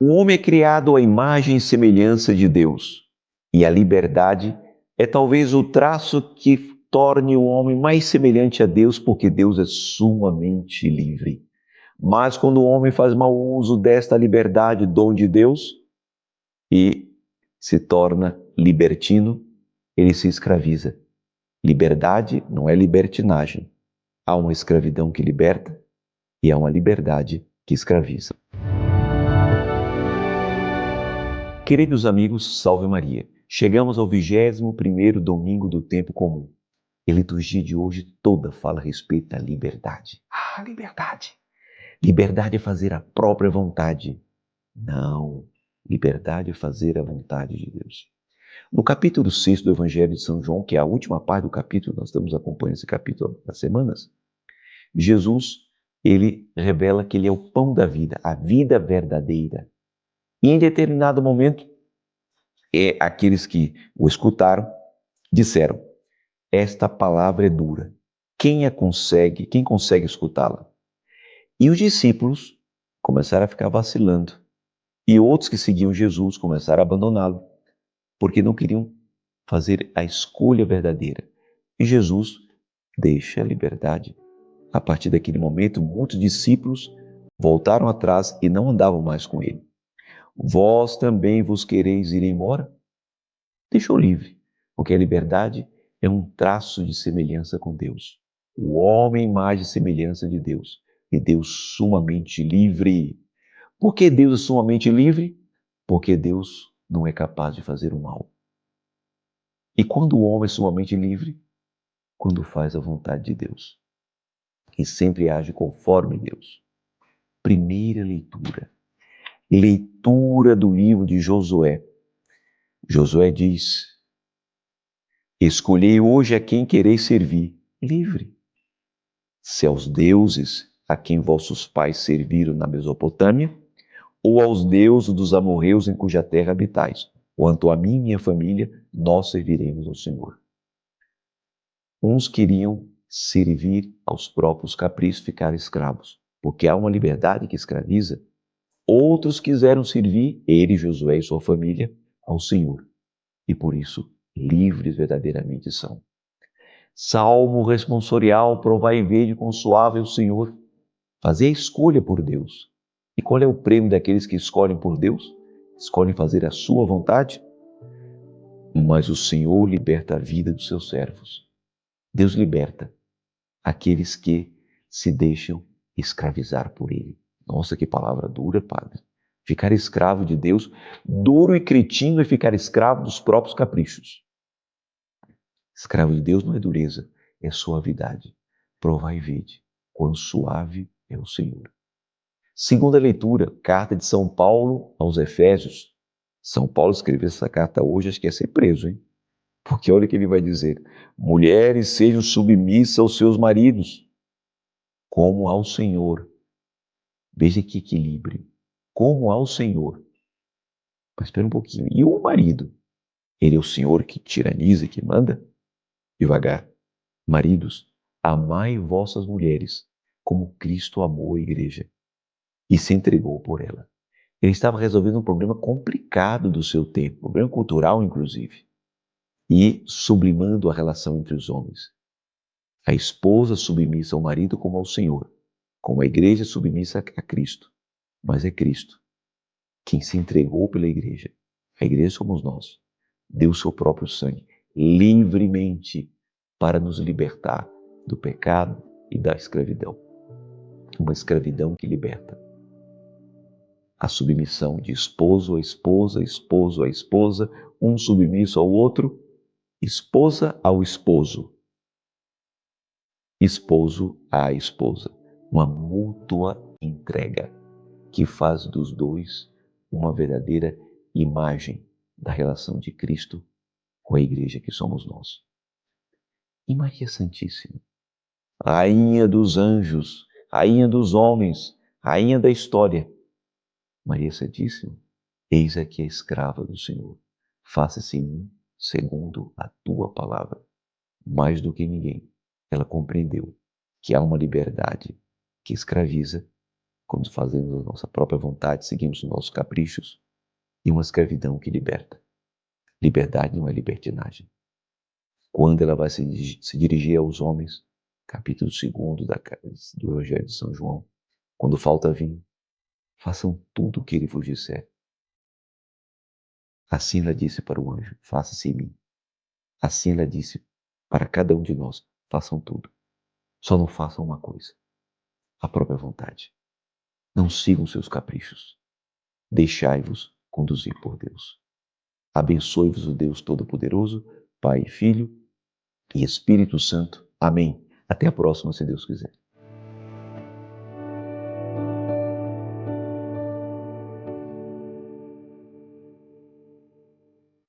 O homem é criado à imagem e semelhança de Deus, e a liberdade é talvez o traço que torne o homem mais semelhante a Deus, porque Deus é sumamente livre. Mas quando o homem faz mau uso desta liberdade, dom de Deus, e se torna libertino, ele se escraviza. Liberdade não é libertinagem. Há uma escravidão que liberta e há uma liberdade que escraviza. Queridos amigos, salve Maria. Chegamos ao 21º domingo do tempo comum. A liturgia de hoje toda fala a respeito da liberdade. Ah, liberdade! Liberdade é fazer a própria vontade. Não, liberdade é fazer a vontade de Deus. No capítulo 6 do Evangelho de São João, que é a última parte do capítulo, nós estamos acompanhando esse capítulo há semanas, Jesus, ele revela que ele é o pão da vida, a vida verdadeira. E em determinado momento, aqueles que o escutaram disseram: esta palavra é dura. Quem consegue escutá-la? E os discípulos começaram a ficar vacilando. E outros que seguiam Jesus começaram a abandoná-lo, porque não queriam fazer a escolha verdadeira. E Jesus deixa a liberdade. A partir daquele momento, muitos discípulos voltaram atrás e não andavam mais com ele. Vós também vos quereis ir embora? Deixou livre, porque a liberdade é um traço de semelhança com Deus. O homem é imagem e semelhança de Deus, e Deus sumamente livre. Por que Deus é sumamente livre? Porque Deus não é capaz de fazer o mal. E quando o homem é sumamente livre? Quando faz a vontade de Deus. E sempre age conforme Deus. Primeira leitura. Leitura do livro de Josué. Josué diz: escolhei hoje a quem quereis servir. Livre. Se aos deuses a quem vossos pais serviram na Mesopotâmia, ou aos deuses dos amorreus em cuja terra habitais. Quanto a mim e minha família, nós serviremos ao Senhor. Uns queriam servir aos próprios caprichos, ficar escravos, porque há uma liberdade que escraviza. Outros quiseram servir, ele, Josué e sua família, ao Senhor. E por isso, livres verdadeiramente são. Salmo responsorial, provai e vede quão suave é o Senhor. Fazer a escolha por Deus. E qual é o prêmio daqueles que escolhem por Deus? Escolhem fazer a sua vontade? Mas o Senhor liberta a vida dos seus servos. Deus liberta aqueles que se deixam escravizar por Ele. Nossa, que palavra dura, Padre. Ficar escravo de Deus, duro e cretino é ficar escravo dos próprios caprichos. Escravo de Deus não é dureza, é suavidade. Provai e vede quão suave é o Senhor. Segunda leitura, carta de São Paulo aos Efésios. São Paulo escreveu essa carta hoje, acho que ia ser preso, hein? Porque olha o que ele vai dizer: mulheres sejam submissas aos seus maridos, como ao Senhor. Veja que equilíbrio. Como ao Senhor. Mas espera um pouquinho. E o marido? Ele é o Senhor que tiraniza e que manda? Devagar. Maridos, amai vossas mulheres, como Cristo amou a igreja e se entregou por ela. Ele estava resolvendo um problema complicado do seu tempo, problema cultural, inclusive, e sublimando a relação entre os homens. A esposa submissa ao marido como ao Senhor, como a igreja submissa a Cristo. Mas é Cristo quem se entregou pela igreja. A igreja somos nós. Deu o seu próprio sangue, livremente, para nos libertar do pecado e da escravidão. Uma escravidão que liberta. A submissão de esposo a esposa, esposo a esposa, um submisso ao outro, esposa ao esposo, esposo à esposa. Uma mútua entrega que faz dos dois uma verdadeira imagem da relação de Cristo com a igreja que somos nós. E Maria Santíssima, Rainha dos anjos, Rainha dos homens, Rainha da história. Maria Santíssima, eis aqui a escrava do Senhor. Faça-se em mim segundo a tua palavra. Mais do que ninguém, ela compreendeu que há uma liberdade que escraviza quando fazemos a nossa própria vontade, seguimos os nossos caprichos, e uma escravidão que liberta. Liberdade não é libertinagem. Quando ela vai se dirigir aos homens, capítulo 2 do Evangelho de São João, quando falta vinho, façam tudo o que ele vos disser. Assim ela disse para o anjo, faça-se em mim. Assim ela disse para cada um de nós, façam tudo. Só não façam uma coisa, a própria vontade. Não sigam seus caprichos. Deixai-vos conduzir por Deus. Abençoe-vos o Deus Todo-Poderoso, Pai, Filho e Espírito Santo. Amém. Até a próxima, se Deus quiser.